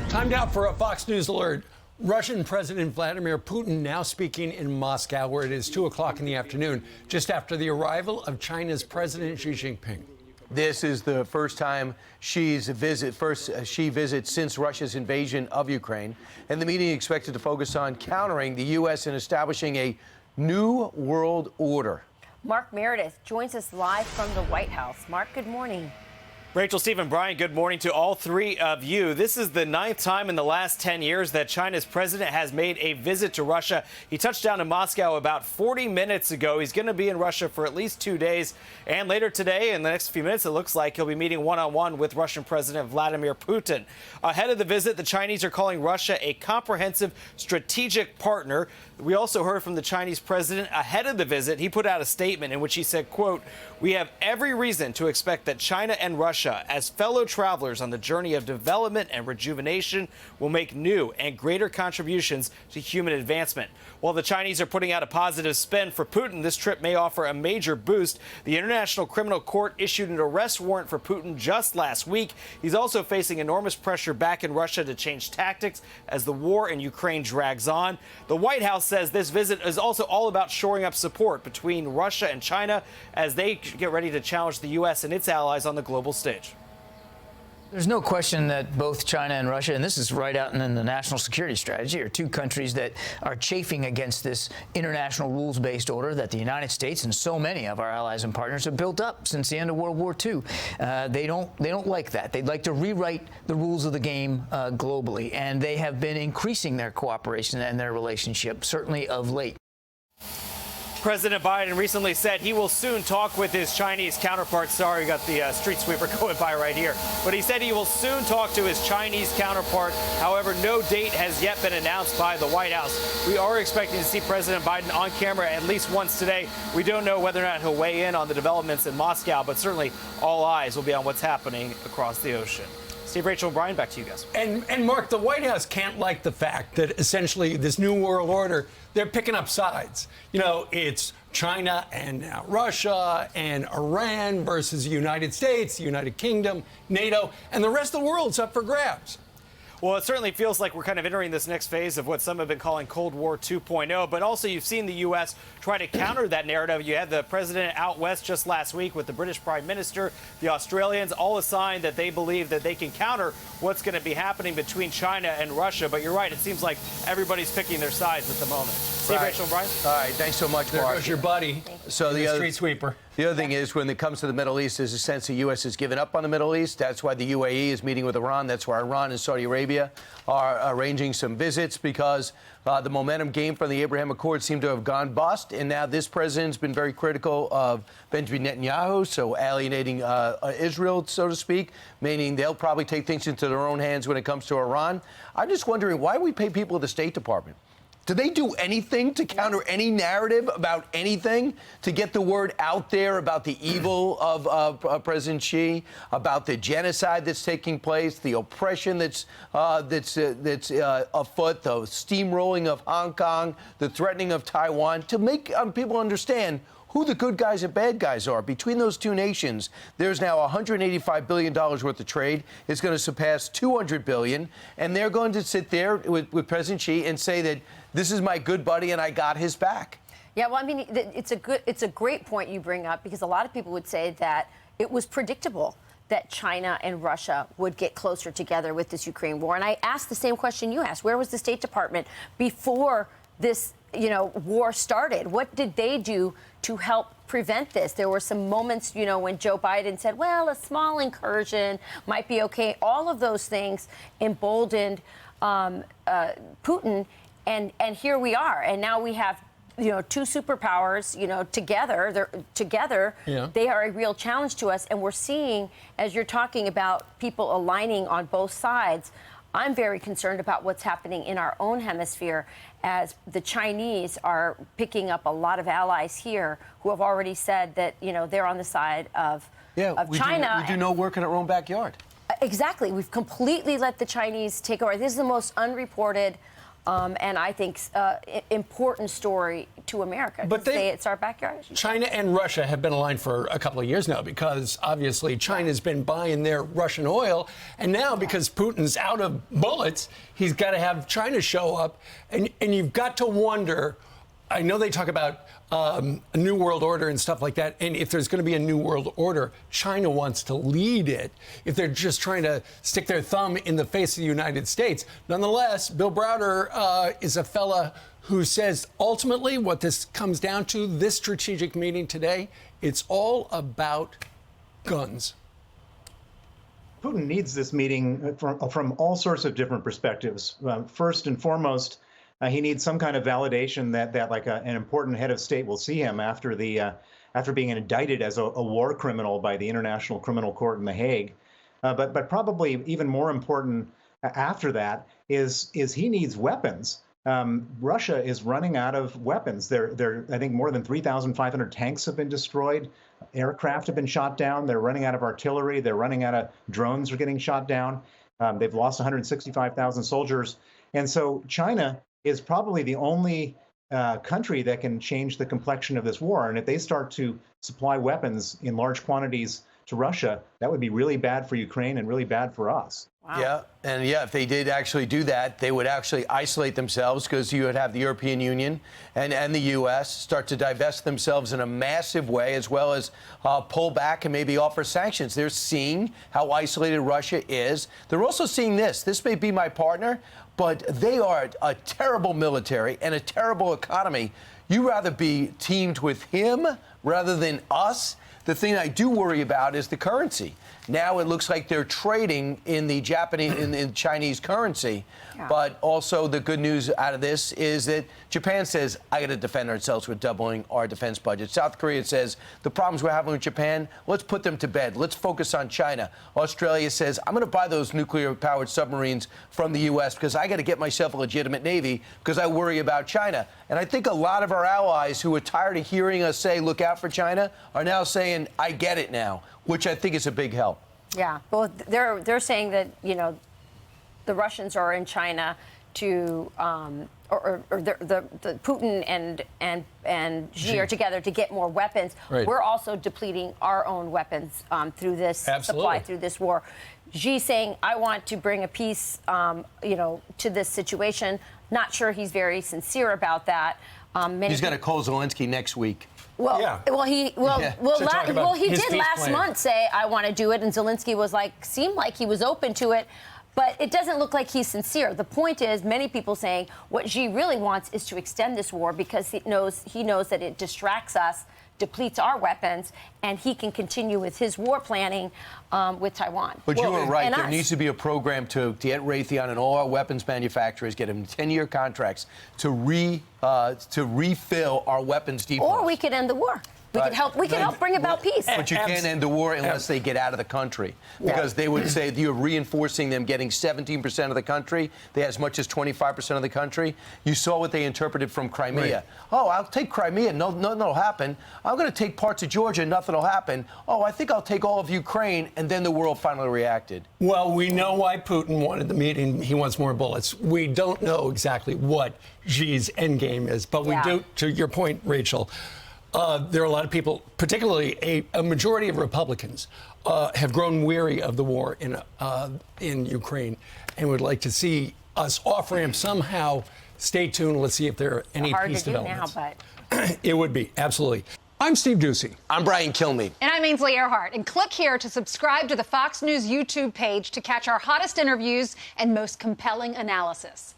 Time now for a Fox News alert. Russian President Vladimir Putin now speaking in Moscow, where it is 2 o'clock in the afternoon, just after the arrival of China's President Xi Jinping. This is the first time she visits since Russia's invasion of Ukraine. And the meeting is expected to focus on countering the U.S. and establishing a new world order. Mark Meredith joins us live from the White House. Mark, good morning. Rachel, Stephen, Brian, good morning to all three of you. This is the 9th time in the last 10 years that China's president has made a visit to Russia. He touched down in Moscow about 40 minutes ago. He's going to be in Russia for at least 2 days. And later today, in the next few minutes, it looks like he'll be meeting one-on-one with Russian President Vladimir Putin. Ahead of the visit, the Chinese are calling Russia a comprehensive strategic partner. We also heard from the Chinese president ahead of the visit. He put out a statement in which he said, quote, "We have every reason to expect that China and Russia, as fellow travelers on the journey of development and rejuvenation, will make new and greater contributions to human advancement." While the Chinese are putting out a positive spin for Putin, this trip may offer a major boost. The International Criminal Court issued an arrest warrant for Putin just last week. He's also facing enormous pressure back in Russia to change tactics as the war in Ukraine drags on. The White House says this visit is also all about shoring up support between Russia and China as they get ready to challenge the U.S. and its allies on the global stage. There's no question that both China and Russia, and this is right out in the national security strategy, are two countries that are chafing against this international rules-based order that the United States and so many of our allies and partners have built up since the end of World War II. They don't like that. They'd like to rewrite the rules of the game globally, and they have been increasing their cooperation and their relationship, certainly of late. President Biden recently said he will soon talk with his Chinese counterpart. Sorry, we got the street sweeper going by right here. But he said he will soon talk to his Chinese counterpart. However, no date has yet been announced by the White House. We are expecting to see President Biden on camera at least once today. We don't know whether or not he'll weigh in on the developments in Moscow, but certainly all eyes will be on what's happening across the ocean. Steve, Rachel, and Brian, back to you guys. And Mark, the White House can't like the fact that essentially this new world order, they're picking up sides. You know, it's China and now Russia and Iran versus the United States, the United Kingdom, NATO, and the rest of the world's up for grabs. Well, it certainly feels like we're kind of entering this next phase of what some have been calling Cold War 2.0. But also you've seen the U.S. try to counter that narrative. You had the president out west just last week with the British Prime Minister, the Australians, all a sign that they believe that they can counter what's going to be happening between China and Russia. But you're right, it seems like everybody's picking their sides at the moment. Steve, Rachel, and Brian? All right, thanks so much, Mark. There goes your buddy, so the street sweeper. The other thing is, when it comes to the Middle East, there's a sense the U.S. has given up on the Middle East. That's why the UAE is meeting with Iran. That's why Iran and Saudi Arabia are arranging some visits, because the momentum gained from the Abraham Accords seem to have gone bust. And now this president's been very critical of Benjamin Netanyahu, so alienating Israel, so to speak, meaning they'll probably take things into their own hands when it comes to Iran. I'm just wondering, why we pay people at the State Department? Do they do anything to counter any narrative about anything, to get the word out there about the evil of President Xi, about the genocide that's taking place, the oppression that's afoot, the steamrolling of Hong Kong, the threatening of Taiwan, to make people understand who the good guys and bad guys are? Between those two nations, there's now $185 billion worth of trade. It's going to surpass $200 billion, and they're going to sit there with President Xi and say that this is my good buddy and I got his back. Yeah, well, I mean, it's a great point you bring up, because a lot of people would say that it was predictable that China and Russia would get closer together with this Ukraine war. And I asked the same question you asked. Where was the State Department before this, war started? What did they do to help prevent this? There were some moments, when Joe Biden said, well, a small incursion might be okay. All of those things emboldened Putin. And here we are. And now we have, two superpowers, together, they are a real challenge to us. And we're seeing, as you're talking about people aligning on both sides, I'm very concerned about what's happening in our own hemisphere, as the Chinese are picking up a lot of allies here who have already said that, they're on the side of China. We do no work in our own backyard. Exactly. We've completely let the Chinese take over. This is the most unreported and I think important story to America. But to say it's our backyard. China and Russia have been aligned for a couple of years now because obviously China's been buying their Russian oil, and now because Putin's out of bullets, he's got to have China show up, and you've got to wonder. I know they talk about a new world order and stuff like that. And if there's going to be a new world order, China wants to lead it. If they're just trying to stick their thumb in the face of the United States. Nonetheless, Bill Browder is a fella who says ultimately what this comes down to, this strategic meeting today, it's all about guns. Putin needs this meeting from all sorts of different perspectives. First and foremost, he needs some kind of validation that like an important head of state will see him after being indicted as a war criminal by the International Criminal Court in The Hague. But probably even more important after that is he needs weapons. Russia is running out of weapons. I think more than 3,500 tanks have been destroyed. Aircraft have been shot down. They're running out of artillery. They're running out of drones are getting shot down. They've lost 165,000 soldiers. And so China is probably the only country that can change the complexion of this war. And if they start to supply weapons in large quantities to Russia, that would be really bad for Ukraine and really bad for us. Wow. Yeah, and yeah, if they did actually do that, they would actually isolate themselves because you would have the European Union and the U.S. start to divest themselves in a massive way, as well as pull back and maybe offer sanctions. They're seeing how isolated Russia is. They're also seeing this. This may be my partner, but they are a terrible military and a terrible economy. You'd rather be teamed with him rather than us. The thing I do worry about is the currency. Now it looks like they're trading in the Chinese currency. Yeah. But also the good news out of this is that Japan says, I got to defend ourselves with doubling our defense budget. South Korea says, the problems we're having with Japan, let's put them to bed. Let's focus on China. Australia says, I'm going to buy those nuclear-powered submarines from the U.S. because I got to get myself a legitimate Navy because I worry about China. And I think a lot of our allies who are tired of hearing us say, look out for China, are now saying, I get it now, which I think is a big help. Yeah, well, they're saying that, you know, the Russians are in China to, or the Putin and Xi are together to get more weapons. Right. We're also depleting our own weapons through this supply, through this war. Xi saying, I want to bring a peace, you know, to this situation. Not sure he's very sincere about that. He's going to call Zelensky next week. Well, yeah. He did last month say, I want to do it. And Zelensky was like, seemed like he was open to it. But it doesn't look like he's sincere. The point is, many people saying what Xi really wants is to extend this war because he knows that it distracts us, depletes our weapons, and he can continue with his war planning with Taiwan. But you were right. There needs to be a program to get Raytheon and all our weapons manufacturers, get them 10-year contracts to refill our weapons depots. Or we could end the war. We could help bring about peace. But you can't end the war unless they get out of the country. Because they would say you're reinforcing them getting 17% of the country. They have as much as 25% of the country. You saw what they interpreted from Crimea. Right. Oh, I'll take Crimea. Nothing will happen. I'm going to take parts of Georgia. Nothing will happen. Oh, I think I'll take all of Ukraine. And then the world finally reacted. Well, we know why Putin wanted the meeting. He wants more bullets. We don't know exactly what Xi's endgame is. But we do, to your point, Rachel, there are a lot of people, particularly a majority of Republicans, have grown weary of the war in Ukraine and would like to see us off-ramp somehow. Stay tuned. Let's see if there are any peace developments. Hard to do now, but... It would be, absolutely. I'm Steve Ducey. I'm Brian Kilmeade. And I'm Ainsley Earhart. And click here to subscribe to the Fox News YouTube page to catch our hottest interviews and most compelling analysis.